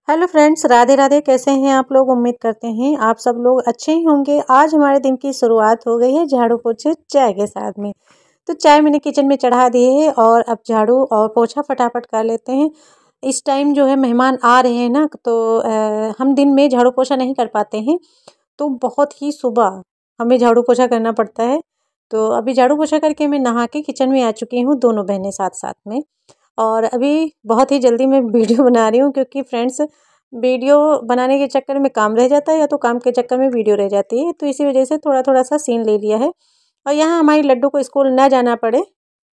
Hello friends, Radhe Radhe. कैसे हैं आप लोग? उम्मीद करते हैं आप सब लोग अच्छे ही होंगे। आज हमारे दिन की शुरुआत हो गई है झाड़ू पोछे चाय के साथ में। तो चाय मैंने किचन में चढ़ा दी है और अब झाड़ू और पोछा फटाफट कर लेते हैं। इस टाइम जो है मेहमान आ रहे हैं ना, तो हम दिन में झाड़ू पोछा नहीं कर पाते हैं, तो बहुत ही सुबह हमें झाड़ू पोछा करना पड़ता है। तो अभी झाड़ू पोछा करके मैं नहा के किचन में आ चुकी हूँ, दोनों बहनें साथ साथ में। और अभी बहुत ही जल्दी मैं वीडियो बना रही हूँ, क्योंकि फ्रेंड्स वीडियो बनाने के चक्कर में काम रह जाता है या तो काम के चक्कर में वीडियो रह जाती है, तो इसी वजह से थोड़ा थोड़ा सा सीन ले लिया है। और यहाँ हमारी लड्डू को स्कूल ना जाना पड़े,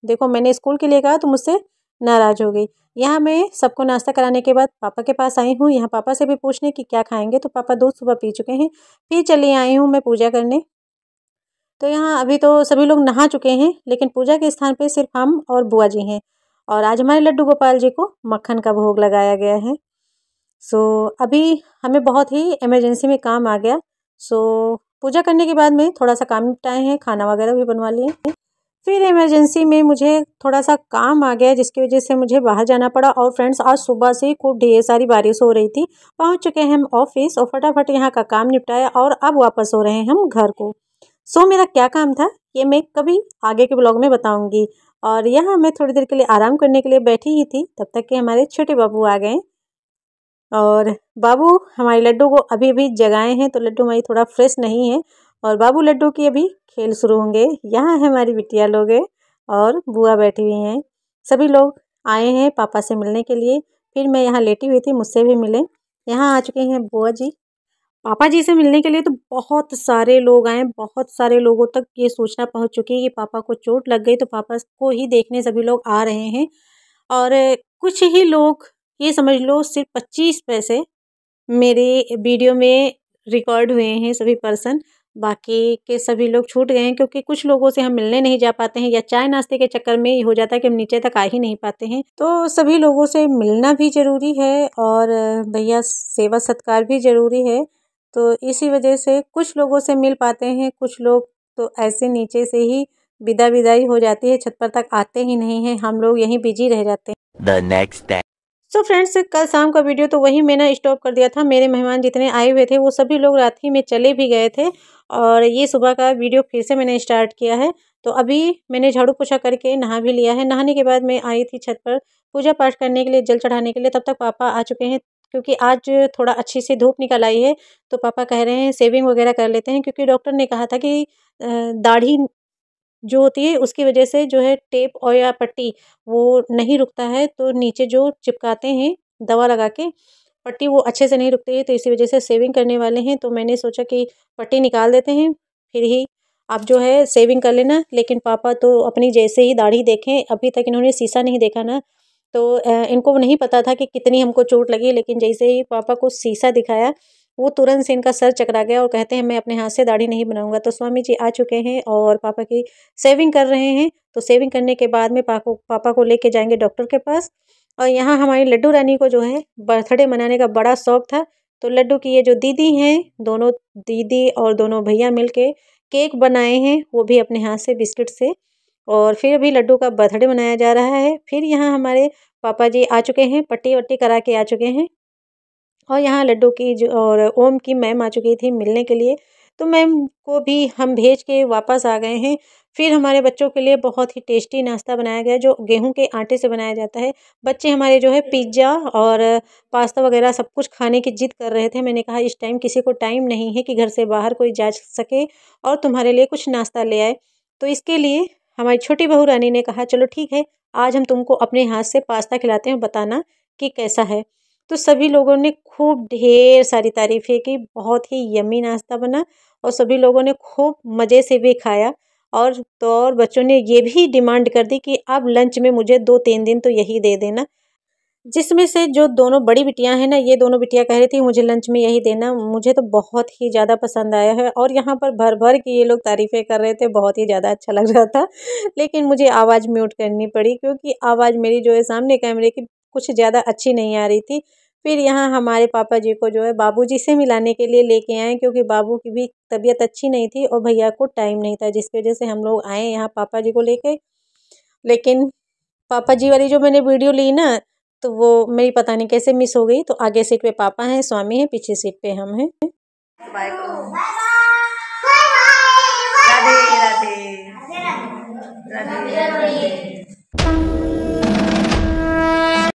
देखो मैंने स्कूल के लिए कहा तो मुझसे नाराज़ हो गई। यहाँ मैं सबको नाश्ता कराने के बाद पापा के पास आई हूँ, यहाँ पापा से भी पूछने कि क्या खाएंगे, तो पापा दूध सुबह पी चुके हैं। फिर चली आई हूँ मैं पूजा करने। तो यहाँ अभी तो सभी लोग नहा चुके हैं, लेकिन पूजा के स्थान पे सिर्फ हम और बुआ जी हैं। और आज हमारे लड्डू गोपाल जी को मक्खन का भोग लगाया गया है। सो अभी हमें बहुत ही इमरजेंसी में काम आ गया। सो पूजा करने के बाद में थोड़ा सा काम निपटाए हैं, खाना वगैरह भी बनवा लिए। फिर इमरजेंसी में मुझे थोड़ा सा काम आ गया, जिसकी वजह से मुझे बाहर जाना पड़ा। और फ्रेंड्स, आज सुबह से खूब ढेर सारी बारिश हो रही थी। पहुंच चुके हैं हम ऑफिस और फटाफट यहाँ का काम निपटाया और अब वापस हो रहे हैं हम घर को। सो मेरा क्या काम था ये मैं कभी आगे के ब्लॉग में बताऊंगी। और यहाँ मैं थोड़ी देर के लिए आराम करने के लिए बैठी ही थी, तब तक कि हमारे छोटे बाबू आ गए। और बाबू हमारे लड्डू को अभी अभी जगाए हैं, तो लड्डू हमारी थोड़ा फ्रेश नहीं है और बाबू लड्डू की अभी खेल शुरू होंगे। यहाँ है हमारी बिटिया लोग है और बुआ बैठी हुई हैं। सभी लोग आए हैं पापा से मिलने के लिए। फिर मैं यहाँ लेटी हुई थी, मुझसे भी मिले। यहाँ आ चुके हैं बुआ जी पापा जी से मिलने के लिए। तो बहुत सारे लोग आए, बहुत सारे लोगों तक ये सूचना पहुंच चुकी है कि पापा को चोट लग गई, तो पापा को ही देखने सभी लोग आ रहे हैं। और कुछ ही लोग, ये समझ लो सिर्फ 25 पैसे मेरे वीडियो में रिकॉर्ड हुए हैं सभी पर्सन। बाकी के सभी लोग छूट गए हैं, क्योंकि कुछ लोगों से हम मिलने नहीं जा पाते हैं या चाय नाश्ते के चक्कर में ये हो जाता है कि हम नीचे तक आ ही नहीं पाते हैं। तो सभी लोगों से मिलना भी ज़रूरी है और भैया सेवा सत्कार भी ज़रूरी है। तो इसी वजह से कुछ लोगों से मिल पाते हैं, कुछ लोग तो ऐसे नीचे से ही विदाई हो जाती है, छत पर तक आते ही नहीं हैं। हम लोग यहीं बिजी रह जाते हैं। The next day. So friends, कल शाम का वीडियो तो वही मैंने स्टॉप कर दिया था। मेरे मेहमान जितने आए हुए थे वो सभी लोग रात ही में चले भी गए थे और ये सुबह का वीडियो फिर से मैंने स्टार्ट किया है। तो अभी मैंने झाड़ू पोछा करके नहा भी लिया है। नहाने के बाद मैं आई थी छत पर पूजा पाठ करने के लिए, जल चढ़ाने के लिए। तब तक पापा आ चुके हैं, क्योंकि आज थोड़ा अच्छी सी धूप निकल आई है। तो पापा कह रहे हैं सेविंग वगैरह कर लेते हैं, क्योंकि डॉक्टर ने कहा था कि दाढ़ी जो होती है उसकी वजह से जो है टेप और या पट्टी वो नहीं रुकता है, तो नीचे जो चिपकाते हैं दवा लगा के पट्टी वो अच्छे से नहीं रुकती है, तो इसी वजह से सेविंग करने वाले हैं। तो मैंने सोचा कि पट्टी निकाल देते हैं, फिर ही आप जो है सेविंग कर लेना। लेकिन पापा तो अपनी जैसे ही दाढ़ी देखें, अभी तक इन्होंने शीशा नहीं देखा ना, तो इनको नहीं पता था कि कितनी हमको चोट लगी। लेकिन जैसे ही पापा को शीशा दिखाया, वो तुरंत से इनका सर चकरा गया और कहते हैं मैं अपने हाथ से दाढ़ी नहीं बनाऊंगा। तो स्वामी जी आ चुके हैं और पापा की सेविंग कर रहे हैं। तो सेविंग करने के बाद में पापा को लेके जाएंगे डॉक्टर के पास। और यहाँ हमारी लड्डू रानी को जो है बर्थडे मनाने का बड़ा शौक था। तो लड्डू की ये जो दीदी हैं, दोनों दीदी और दोनों भैया मिलके केक बनाए हैं, वो भी अपने हाथ से बिस्किट से। और फिर अभी लड्डू का बर्थडे मनाया जा रहा है। फिर यहाँ हमारे पापा जी आ चुके हैं, पट्टी वट्टी करा के आ चुके हैं। और यहाँ लड्डू की जो और ओम की मैम आ चुकी थी मिलने के लिए, तो मैम को भी हम भेज के वापस आ गए हैं। फिर हमारे बच्चों के लिए बहुत ही टेस्टी नाश्ता बनाया गया, जो गेहूं के आटे से बनाया जाता है। बच्चे हमारे जो है पिज्ज़ा और पास्ता वगैरह सब कुछ खाने की जिद कर रहे थे। मैंने कहा इस टाइम किसी को टाइम नहीं है कि घर से बाहर कोई जा सके और तुम्हारे लिए कुछ नाश्ता ले आए। तो इसके लिए हमारी छोटी बहू रानी ने कहा चलो ठीक है, आज हम तुमको अपने हाथ से पास्ता खिलाते हैं, बताना कि कैसा है। तो सभी लोगों ने खूब ढेर सारी तारीफ़ें की, बहुत ही यम्मी नाश्ता बना और सभी लोगों ने खूब मज़े से भी खाया। और तो और बच्चों ने ये भी डिमांड कर दी कि अब लंच में मुझे 2-3 दिन तो यही दे देना। जिसमें से जो दोनों बड़ी बिटियां हैं ना, ये दोनों बिटियां कह रही थी मुझे लंच में यही देना। मुझे तो बहुत ही ज़्यादा पसंद आया है और यहाँ पर भर भर के ये लोग तारीफ़ें कर रहे थे, बहुत ही ज़्यादा अच्छा लग रहा था। लेकिन मुझे आवाज़ म्यूट करनी पड़ी, क्योंकि आवाज़ मेरी जो है सामने कैमरे की कुछ ज़्यादा अच्छी नहीं आ रही थी। फिर यहाँ हमारे पापा जी को जो है बाबूजी से मिलाने के लिए लेके आए, क्योंकि बाबू की भी तबीयत अच्छी नहीं थी और भैया को टाइम नहीं था, जिसकी वजह से हम लोग आए यहाँ पापा जी को लेके। लेकिन पापा जी वाली जो मैंने वीडियो ली ना, तो वो मेरी पता नहीं कैसे मिस हो गई। तो आगे सीट पे पापा हैं, स्वामी हैं, पीछे सीट पे हम हैं। बाय करो। राधे राधे राधे।